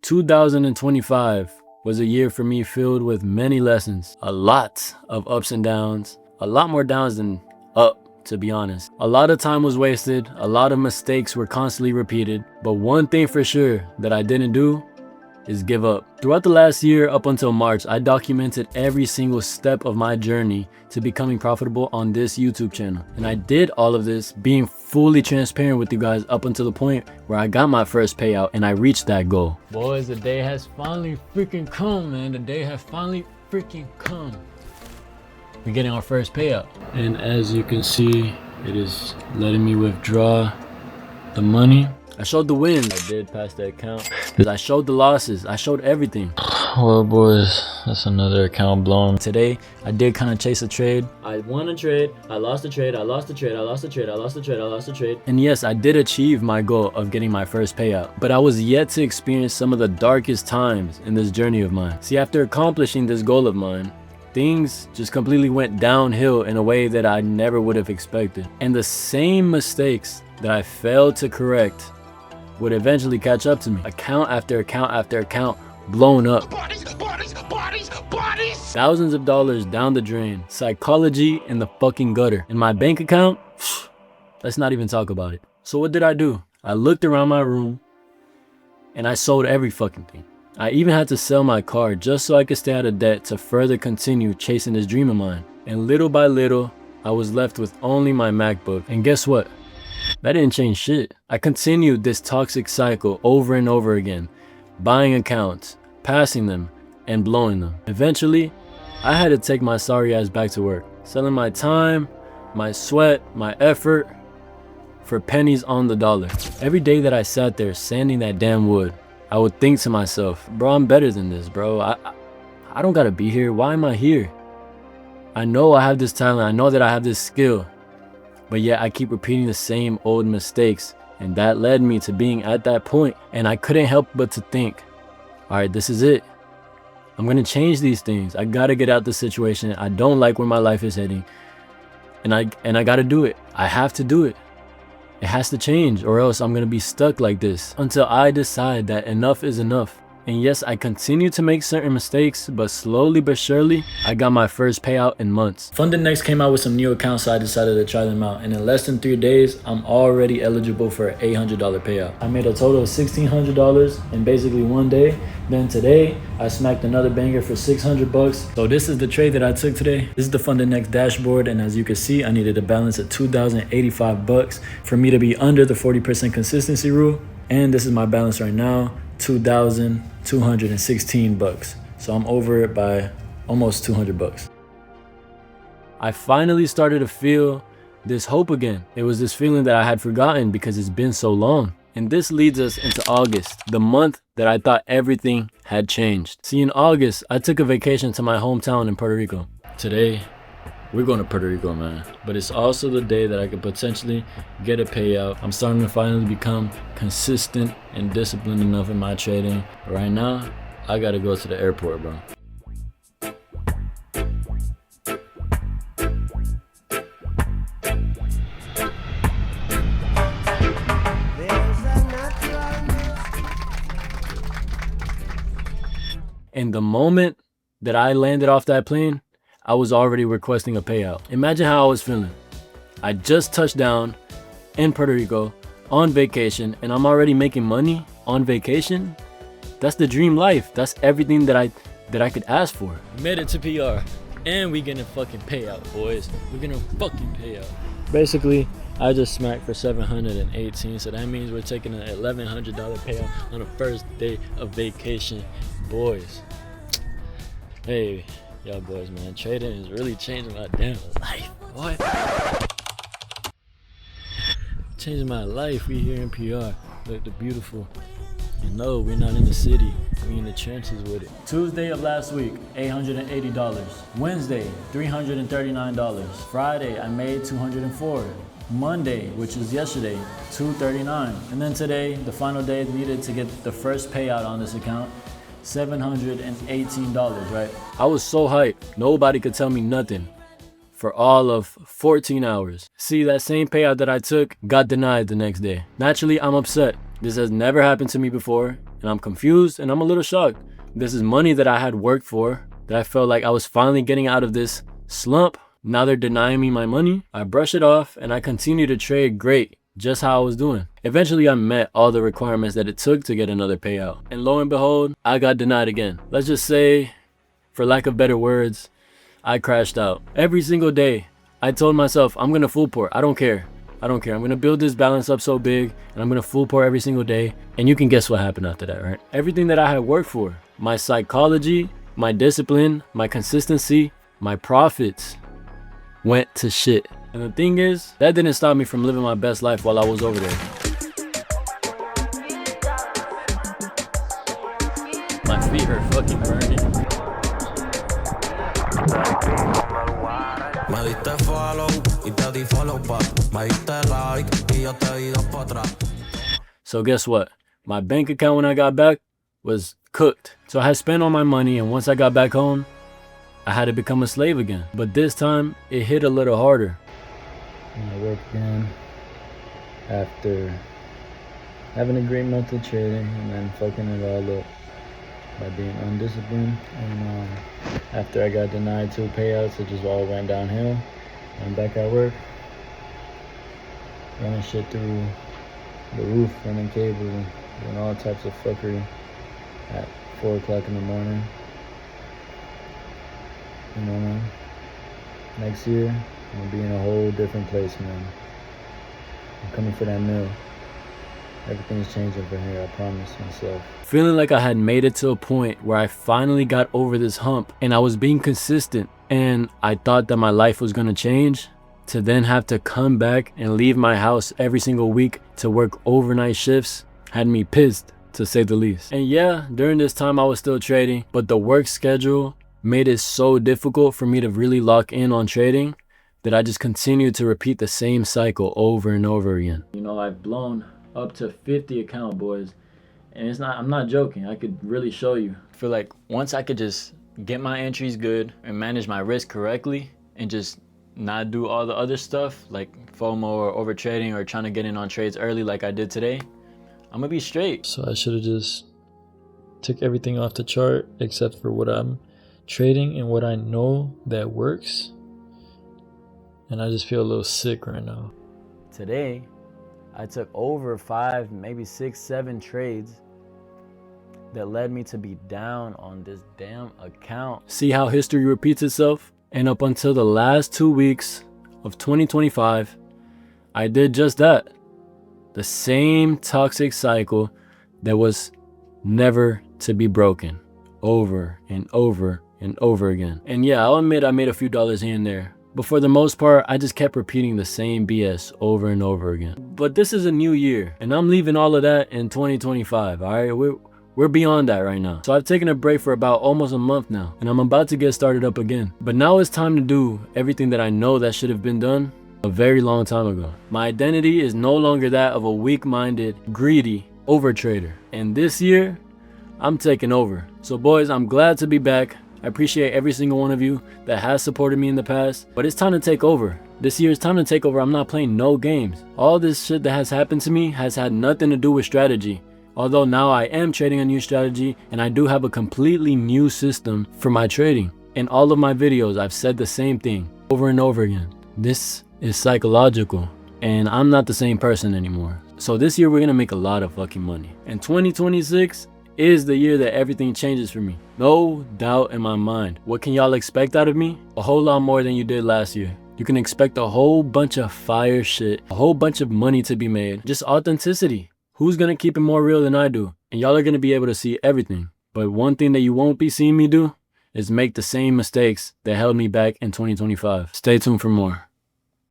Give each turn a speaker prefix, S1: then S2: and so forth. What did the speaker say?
S1: 2025 was a year for me filled with many lessons, a lot of ups and downs, a lot more downs than up, to be honest. A lot of time was wasted, a lot of mistakes were constantly repeated, but one thing for sure that I didn't do is give up. Throughout the last year up until March, I documented every single step of my journey to becoming profitable on this YouTube channel. And I did all of this being fully transparent with you guys up until the point where I got my first payout and I reached that goal. Boys, the day has finally freaking come, man. The day has finally freaking come. We're getting our first payout. And as you can see, it is letting me withdraw the money. I showed the wins. I did pass the account. I showed the losses. I showed everything. Well, boys, that's another account blown. Today, I did kind of chase a trade. I won a trade. I lost a trade. I lost a trade. I lost a trade. I lost a trade. I lost a trade. And yes, I did achieve my goal of getting my first payout. But I was yet to experience some of the darkest times in this journey of mine. See, after accomplishing this goal of mine, things just completely went downhill in a way that I never would have expected. And the same mistakes that I failed to correct would eventually catch up to me. Account after account after account blown up. Bodies. Thousands of dollars down the drain. Psychology in the fucking gutter. And my bank account, let's not even talk about it. So what did I do? I looked around my room and I sold every fucking thing. I even had to sell my car just so I could stay out of debt to further continue chasing this dream of mine. And little by little, I was left with only my MacBook. And guess what? That didn't change shit. I continued this toxic cycle over and over again, buying accounts, passing them, and blowing them. Eventually, I had to take my sorry ass back to work, selling my time, my sweat, my effort for pennies on the dollar. Every day that I sat there sanding that damn wood, I would think to myself, bro, I'm better than this, bro. I don't gotta be here. Why am I here? I know I have this talent. I know that I have this skill. But yet I keep repeating the same old mistakes, and that led me to being at that point. And I couldn't help but to think, all right, this is it. I'm gonna change these things. I gotta get out this situation. I don't like where my life is heading, and I gotta do it. I have to do it. It has to change, or else I'm gonna be stuck like this until I decide that enough is enough. And yes, I continue to make certain mistakes, but slowly but surely, I got my first payout in months. Funded Next came out with some new accounts, so I decided to try them out. And in less than 3 days, I'm already eligible for an $800 payout. I made a total of $1,600 in basically one day. Then today, I smacked another banger for $600. So this is the trade that I took today. This is the Funded Next dashboard. And as you can see, I needed a balance of $2,085 for me to be under the 40% consistency rule. And this is my balance right now. $2,216. So I'm over it by almost $200. I finally started to feel this hope again. It was this feeling that I had forgotten because it's been so long. And this leads us into August, the month that I thought everything had changed. See, in August, I took a vacation to my hometown in Puerto Rico. Today, we're going to Puerto Rico, man. But it's also the day that I could potentially get a payout. I'm starting to finally become consistent and disciplined enough in my trading. But right now, I gotta go to the airport, bro. And the moment that I landed off that plane, I was already requesting a payout. Imagine how I was feeling. I just touched down in Puerto Rico on vacation, and I'm already making money on vacation. That's the dream life. That's everything that I could ask for. Made it to PR, and we getting a fucking payout, boys. We're getting a fucking payout. Basically, I just smacked for $718, so that means we're taking an $1,100 payout on the first day of vacation, boys. Hey. Yo, boys, man, trading is really changing my damn life. What? Changing my life. We here in PR. Look, the beautiful. And no, we're not in the city. We in the trenches with it. Tuesday of last week, $880. Wednesday, $339. Friday, I made $204. Monday, which was yesterday, $239. And then today, the final day needed to get the first payout on this account. $718, right? I was so hyped. Nobody could tell me nothing for all of 14 hours. See, that same payout that I took got denied the next day. Naturally, I'm upset. This has never happened to me before. and I'm confused and I'm a little shocked. This is money that I had worked for, that I felt like I was finally getting out of this slump. Now they're denying me my money. I brush it off and I continue to trade great, just how I was doing. Eventually I met all the requirements that it took to get another payout. And lo and behold, I got denied again. Let's just say, for lack of better words, I crashed out. Every single day, I told myself, I'm gonna full port. I don't care. I don't care. I'm gonna build this balance up so big and I'm gonna full port every single day. And you can guess what happened after that, right? Everything that I had worked for, my psychology, my discipline, my consistency, my profits went to shit. And the thing is, that didn't stop me from living my best life while I was over there. My feet are fucking burning. So guess what? My bank account when I got back was cooked. So I had spent all my money, and once I got back home, I had to become a slave again. But this time, it hit a little harder. I work again after having a great month of trading and then fucking it all up by being undisciplined. And after I got denied 2 payouts, it just all went downhill. I'm back at work, running shit through the roof, running cables, and doing all types of fuckery at 4 o'clock in the morning. You know, man, next year, I'm gonna be in a whole different place, man. I'm coming for that mill. Everything's changing from here, I promise myself. Feeling like I had made it to a point where I finally got over this hump and I was being consistent and I thought that my life was gonna change, to then have to come back and leave my house every single week to work overnight shifts had me pissed, to say the least. And yeah, during this time I was still trading, but the work schedule made it so difficult for me to really lock in on trading that I just continued to repeat the same cycle over and over again. You know, I've blown up to 50 account, boys, and I'm not joking. I could really show you. I feel like once I could just get my entries good and manage my risk correctly and just not do all the other stuff like FOMO or over trading or trying to get in on trades early like I did today, I'm gonna be straight. So I should have just took everything off the chart except for what I'm trading and what I know that works. And I just feel a little sick right now. Today, I took over 5, maybe 6, 7 trades that led me to be down on this damn account. See how history repeats itself? And up until the last 2 weeks of 2025, I did just that. The same toxic cycle that was never to be broken, over and over and over again. And yeah, I'll admit I made a few dollars here and there, but for the most part, I just kept repeating the same BS over and over again. But this is a new year, and I'm leaving all of that in 2025, all right? We're beyond that right now. So I've taken a break for about almost a month now, and I'm about to get started up again. But now it's time to do everything that I know that should have been done a very long time ago. My identity is no longer that of a weak-minded, greedy overtrader. And this year, I'm taking over. So boys, I'm glad to be back. I appreciate every single one of you that has supported me in the past, but it's time to take over. This year it's time to take over. I'm not playing no games. All this shit that has happened to me has had nothing to do with strategy. Although now I am trading a new strategy and I do have a completely new system for my trading. In all of my videos, I've said the same thing over and over again. This is psychological and I'm not the same person anymore. So this year we're gonna make a lot of fucking money. And 2026 is the year that everything changes for me. No doubt in my mind. What can y'all expect out of me? A whole lot more than you did last year. You can expect a whole bunch of fire shit, a whole bunch of money to be made, just authenticity. Who's gonna keep it more real than I do? And y'all are gonna be able to see everything. But one thing that you won't be seeing me do is make the same mistakes that held me back in 2025. Stay tuned for more.